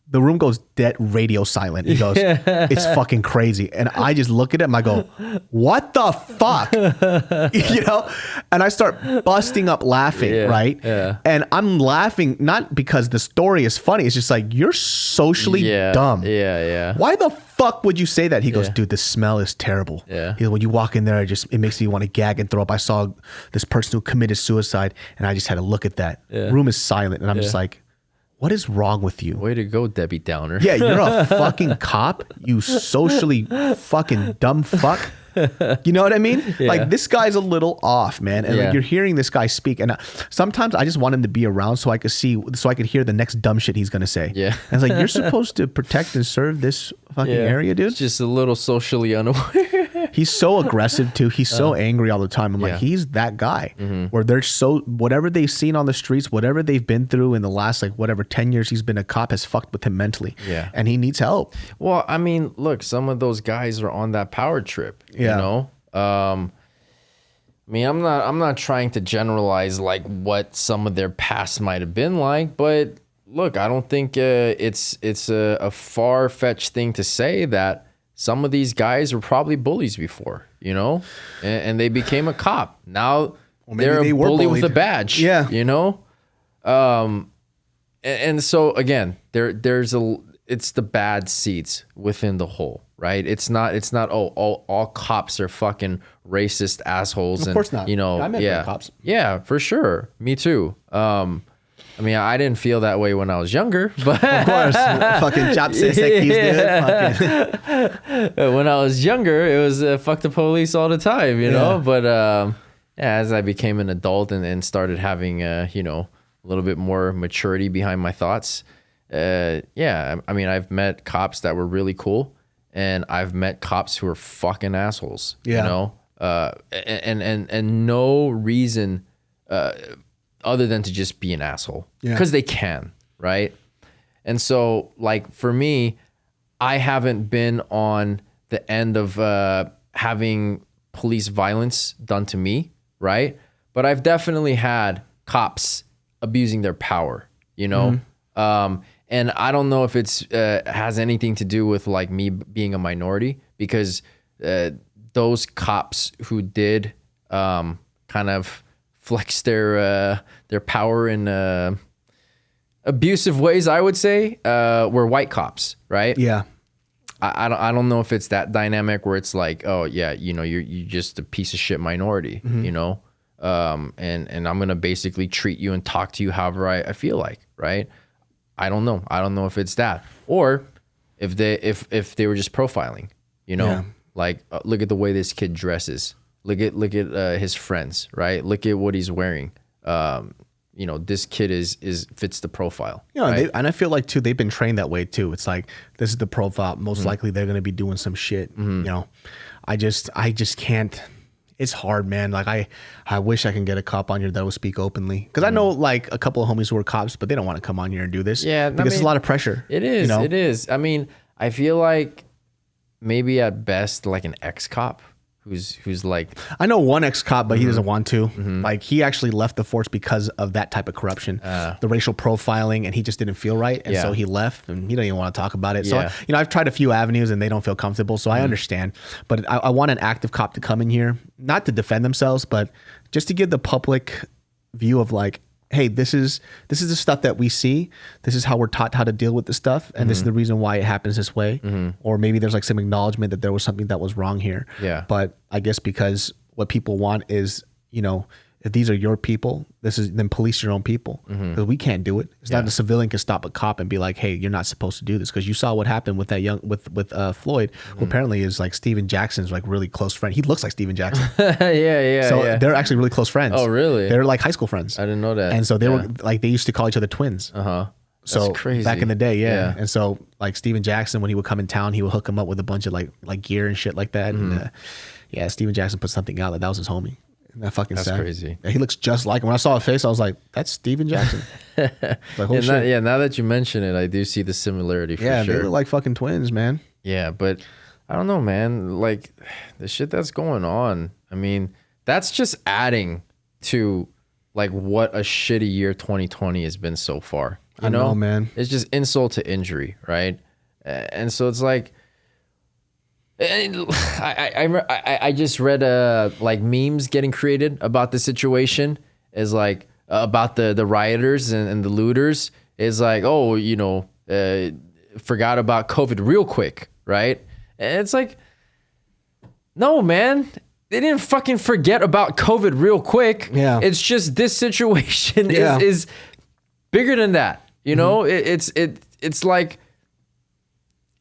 The room goes dead radio silent. He goes, it's fucking crazy. And I just look at him. I go, what the fuck? And I start busting up laughing, right? Yeah. And I'm laughing not because the story is funny. It's just like, you're socially dumb. Yeah. Why the fuck would you say that? He goes, dude, the smell is terrible. Yeah. He goes, when you walk in there, it makes me want to gag and throw up. I saw this person who committed suicide, and I just had to look at that. Room is silent. And I'm just like, what is wrong with you? Way to go, Debbie Downer. Yeah, you're a fucking cop, you socially fucking dumb fuck. You know what I mean? Yeah. Like, this guy's a little off, man. And like, you're hearing this guy speak, and sometimes I just want him to be around so I could hear the next dumb shit he's gonna say. Yeah. And it's like, you're supposed to protect and serve this fucking area, dude. It's just a little socially unaware. He's so aggressive too. He's so angry all the time. I'm like, he's that guy where they're so, whatever they've seen on the streets, whatever they've been through in the last 10 years he's been a cop has fucked with him mentally. Yeah. And he needs help. Well, I mean, look, some of those guys are on that power trip, I mean, I'm not trying to generalize like what some of their past might have been like, but look, I don't think it's a far-fetched thing to say that some of these guys were probably bullies before, and they became a cop. Now they're a bully with a badge, and so again, it's the bad seeds within the whole, right? It's not all cops are fucking racist assholes. Of course not. I met cops. Yeah, for sure. Me too. I mean, I didn't feel that way when I was younger, but Of course, fucking chop dude. When I was younger, it was fuck the police all the time, you know. But as I became an adult and started having a little bit more maturity behind my thoughts, I mean, I've met cops that were really cool, and I've met cops who are fucking assholes. You know, and no reason other than to just be an asshole, because they can, right? And so, like, for me, I haven't been on the end of having police violence done to me, right? But I've definitely had cops abusing their power, you know? And I don't know if it's has anything to do with like me being a minority, because those cops who did kind of flex their power in abusive ways, I would say, were white cops, right? Yeah. I don't know if it's that dynamic where it's like, oh yeah, you're just a piece of shit minority, you know, and I'm gonna basically treat you and talk to you however I feel like, right? I don't know. I don't know if it's that, or if they were just profiling, you know, like look at the way this kid dresses, look at his friends, right? Look at what he's wearing. This kid is fits the profile. Right? And I feel like too, they've been trained that way too. It's like, this is the profile. Most likely they're going to be doing some shit. You know, I just can't. It's hard, man. Like I wish I can get a cop on here that will speak openly, because I know like a couple of homies who are cops, but they don't want to come on here and do this. Yeah, because it's a lot of pressure. It is. You know? It is. I mean, I feel like maybe at best like an ex-cop who's like, I know one ex-cop, but he doesn't want to. Like, he actually left the force because of that type of corruption, the racial profiling, and he just didn't feel right, and so he left, and he don't even want to talk about it. So I've tried a few avenues and they don't feel comfortable, so I understand. But I want an active cop to come in here, not to defend themselves, but just to give the public view of like, hey, this is the stuff that we see. This is how we're taught how to deal with this stuff, and this is the reason why it happens this way. Or maybe there's like some acknowledgement that there was something that was wrong here. Yeah. But I guess because what people want is, if these are your people, then police your own people, because we can't do it. It's not a civilian can stop a cop and be like, hey, you're not supposed to do this, because you saw what happened with that with Floyd, who apparently is like Steven Jackson's like really close friend. He looks like Steven Jackson. So they're actually really close friends. Oh, really? They're like high school friends. I didn't know that. And so they were like, they used to call each other twins. So That's crazy. Back in the day, And so like Steven Jackson, when he would come in town, he would hook him up with a bunch of like gear and shit like that. And Steven Jackson put something out that was his homie. That fucking That's sad. Crazy. He looks just like him. When I saw his face, I was like, that's Steven Jackson. Like, holy shit. Now that you mention it, I do see the similarity for sure. Yeah, they look like fucking twins, man. Yeah, but I don't know, man. Like, the shit that's going on, I mean, that's just adding to like what a shitty year 2020 has been so far. You know, man. It's just insult to injury, right? And so it's like, I just read like memes getting created about the situation, is like about the rioters and the looters, is like, oh, forgot about COVID real quick, right? And it's like, no, man, they didn't fucking forget about COVID real quick. Yeah, it's just this situation is bigger than that. You know, it's like,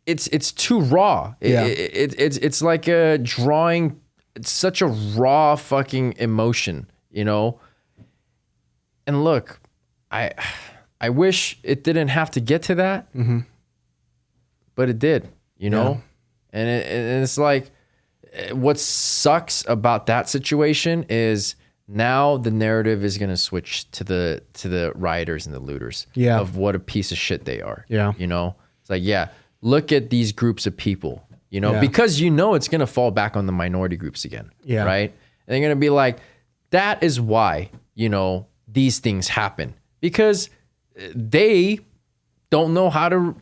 it's too raw. It's like a drawing. It's such a raw fucking emotion, you know? And look, I wish it didn't have to get to that, but it did, you know? And it's like, what sucks about that situation is now the narrative is going to switch to the rioters and the looters of what a piece of shit they are. Yeah. You know, it's like, look at these groups of people, you know, because it's going to fall back on the minority groups again. Yeah. Right. And they're going to be like, that is why, these things happen, because they don't know how to,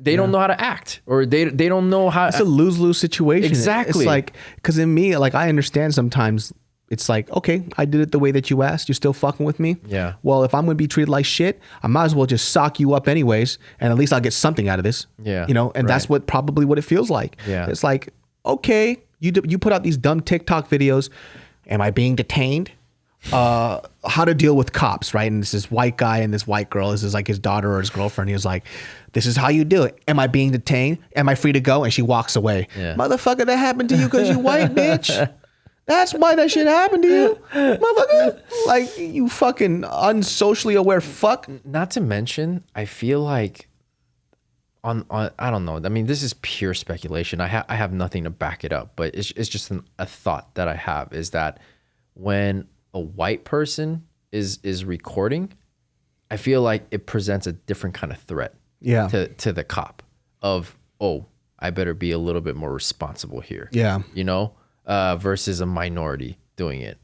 don't know how to act, or they don't know how. It's a lose-lose situation. Exactly. It's like, because in me, like, I understand sometimes it's like, okay, I did it the way that you asked. You're still fucking with me. Yeah. Well, if I'm going to be treated like shit, I might as well just sock you up anyways, and at least I'll get something out of this. Yeah. And that's probably what it feels like. Yeah. It's like, okay, you put out these dumb TikTok videos. Am I being detained how to deal with cops, right? And this is white guy and this white girl. This is like his daughter or his girlfriend. He was like, this is how you do it. Am I being detained? Am I free to go? And she walks away. Yeah. Motherfucker, that happened to you because you white, bitch. That's why that shit happened to you, motherfucker. Like, you fucking unsocially aware fuck. Not to mention, I feel like on I don't know. I mean, this is pure speculation. I have nothing to back it up, but it's just a thought that I have, is that when a white person is recording, I feel like it presents a different kind of threat to the cop of, oh, I better be a little bit more responsible here. Yeah. You know, versus a minority doing it.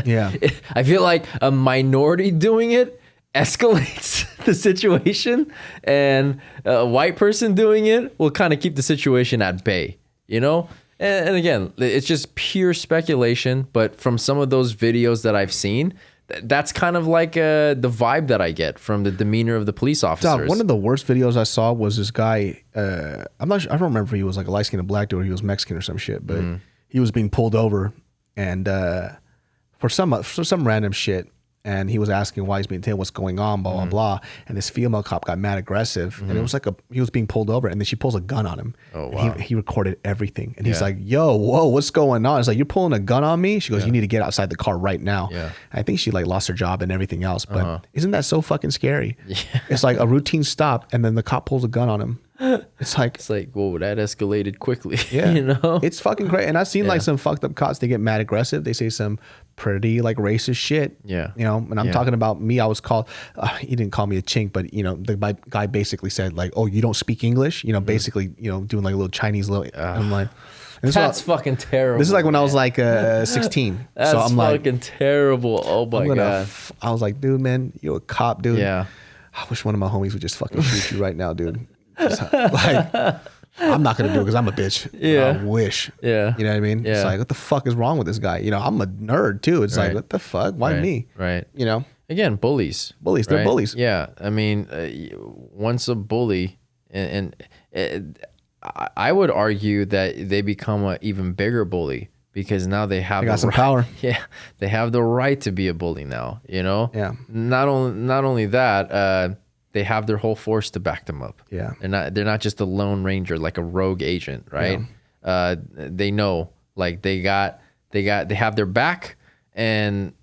Yeah. I feel like a minority doing it escalates the situation, and a white person doing it will kind of keep the situation at bay, you know? And again, it's just pure speculation, but from some of those videos that I've seen, that's kind of like the vibe that I get from the demeanor of the police officers. Dog, one of the worst videos I saw was this guy, I'm not sure, I don't remember if he was like a light-skinned black dude or he was Mexican or some shit, but he was being pulled over and for some random shit, and he was asking why he's being detained, what's going on, blah, blah, blah. And this female cop got mad aggressive. And it was like he was being pulled over, and then she pulls a gun on him. Oh, wow. He recorded everything. And he's like, yo, whoa, what's going on? It's like, you're pulling a gun on me? She goes, you need to get outside the car right now. Yeah. I think she like lost her job and everything else. But isn't that so fucking scary? Yeah. It's like a routine stop, and then the cop pulls a gun on him. It's like, whoa, that escalated quickly. Yeah. You know? It's fucking great. And I've seen like some fucked up cops, they get mad aggressive. They say some pretty like racist shit. Yeah. You know, and I'm talking about me. I was called, he didn't call me a chink, but you know, the guy basically said like, oh, you don't speak English? You know, basically, you know, doing like a little Chinese little, I'm like, that's fucking terrible. This is like when I was like 16. That's so I'm fucking like, terrible. Oh my God. I was like, dude, man, you're a cop, dude. Yeah. I wish one of my homies would just fucking shoot you right now, dude. Like, I'm not gonna do it because I'm a bitch. Yeah. I wish. Yeah. You know what I mean? Yeah. It's like, what the fuck is wrong with this guy? You know, I'm a nerd too. It's like, what the fuck? Why me? Right. You know? Again, bullies. Bullies. They're bullies. Yeah. I mean, once a bully, and I would argue that they become an even bigger bully because now they got some power. Yeah. They have the right to be a bully now. You know? Yeah. Not only that. They have their whole force to back them up. Yeah. They're not just a lone ranger, like a rogue agent, right? Yeah. They know, like they have their back, and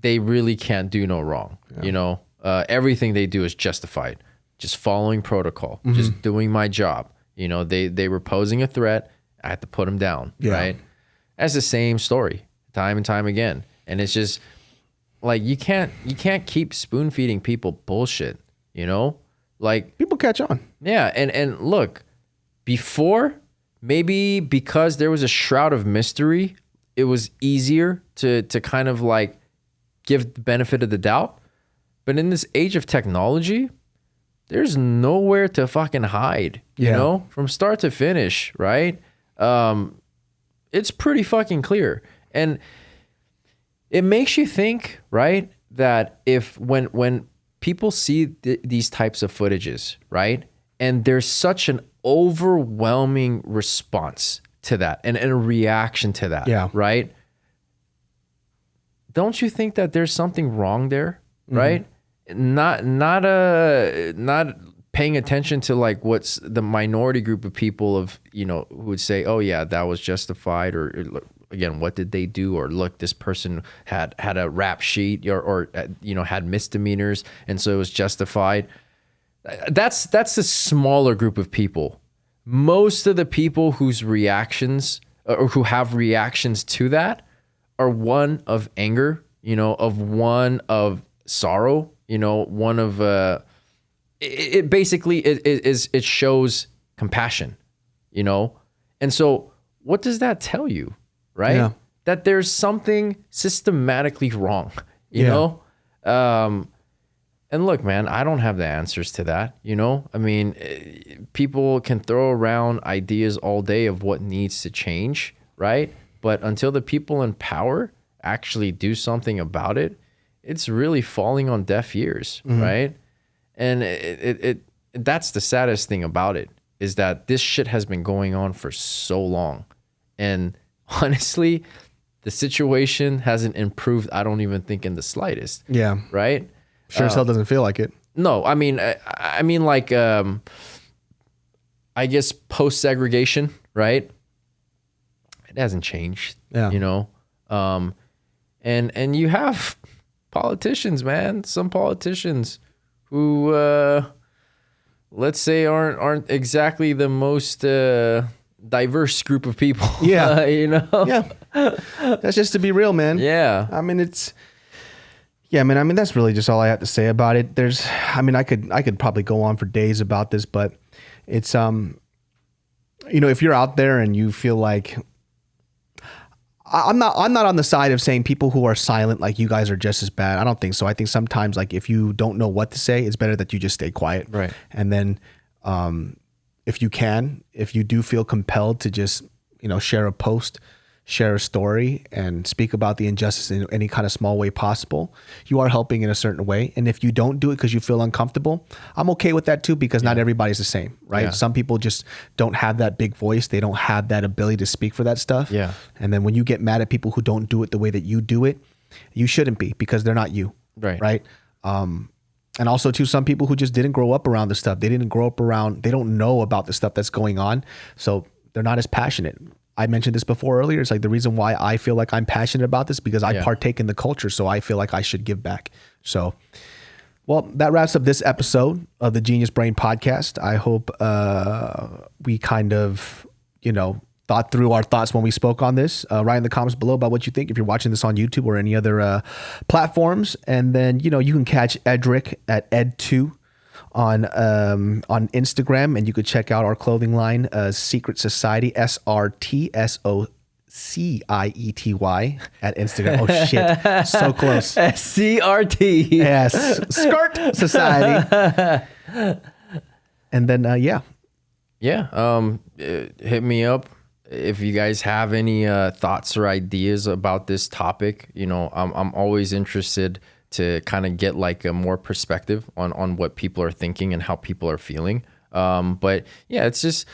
they really can't do no wrong. Yeah. You know, everything they do is justified. Just following protocol, just doing my job. You know, they were posing a threat. I had to put them down, right? That's the same story time and time again. And it's just like, you can't keep spoon feeding people bullshit. You know, like people catch on. Yeah. And look, before, maybe because there was a shroud of mystery, it was easier to kind of like give the benefit of the doubt. But in this age of technology, there's nowhere to fucking hide, you know, from start to finish. Right. It's pretty fucking clear. And it makes you think, right, that if when people see these types of footages, right? And there's such an overwhelming response to that and a reaction to that, right? Don't you think that there's something wrong there, right? Not paying attention to like what's the minority group of people of, you know, who would say, oh yeah, that was justified, or again, what did they do? Or look, this person had a rap sheet or you know, had misdemeanors, and so it was justified. That's the smaller group of people. Most of the people whose reactions or who have reactions to that are one of anger, you know, of sorrow, you know, one of it basically it shows compassion, you know. And so what does that tell you? Right? Yeah. That there's something systematically wrong, you know? And look, man, I don't have the answers to that, you know? I mean, people can throw around ideas all day of what needs to change, right? But until the people in power actually do something about it, it's really falling on deaf ears, right? And that's the saddest thing about it, is that this shit has been going on for so long. And honestly, the situation hasn't improved. I don't even think in the slightest. Yeah. Right. Sure as hell doesn't feel like it. No, I mean like, I guess post segregation, right? It hasn't changed. Yeah. You know, and you have politicians, man. Some politicians who, let's say, aren't exactly the most diverse group of people. Yeah. You know. Yeah. That's just to be real, man. Yeah. I mean, that's really just all I have to say about it. I could probably go on for days about this, but it's, if you're out there and you feel like, I'm not on the side of saying people who are silent, like you guys are just as bad. I don't think so. I think sometimes, like, if you don't know what to say, it's better that you just stay quiet. Right. And then, if you do feel compelled to just, share a post, share a story, and speak about the injustice in any kind of small way possible, you are helping in a certain way. And if you don't do it because you feel uncomfortable, I'm okay with that too, because not everybody's the same, right? Yeah. Some people just don't have that big voice. They don't have that ability to speak for that stuff. Yeah. And then when you get mad at people who don't do it the way that you do it, you shouldn't be, because they're not you. Right. Right. And also too, some people who just didn't grow up around the stuff. They don't know about the stuff that's going on. So they're not as passionate. I mentioned this before earlier. It's like the reason why I feel like I'm passionate about this, because I partake in the culture. So I feel like I should give back. So, well, that wraps up this episode of the Genius Brain podcast. I hope we kind of, thought through our thoughts when we spoke on this. Write in the comments below about what you think if you're watching this on YouTube or any other platforms. And then, you can catch Edric at Ed2 on Instagram, and you could check out our clothing line, Secret Society, SRTSOCIETY at Instagram. Oh shit, so close. SCRT. Yes, Skirt Society. And then hit me up if you guys have any thoughts or ideas about this topic. I'm always interested to kind of get like a more perspective on what people are thinking and how people are feeling. But yeah, it's just,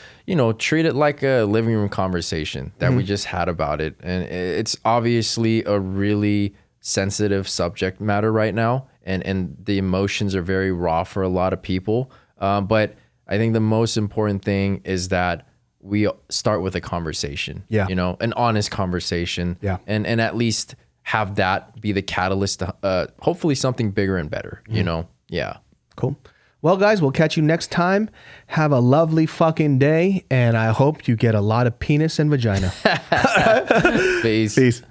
treat it like a living room conversation that we just had about it. And it's obviously a really sensitive subject matter right now. And the emotions are very raw for a lot of people. But I think the most important thing is that we start with a conversation, an honest conversation, and at least have that be the catalyst to hopefully something bigger and better, Yeah. Cool. Well, guys, we'll catch you next time. Have a lovely fucking day, and I hope you get a lot of penis and vagina. Peace. Peace.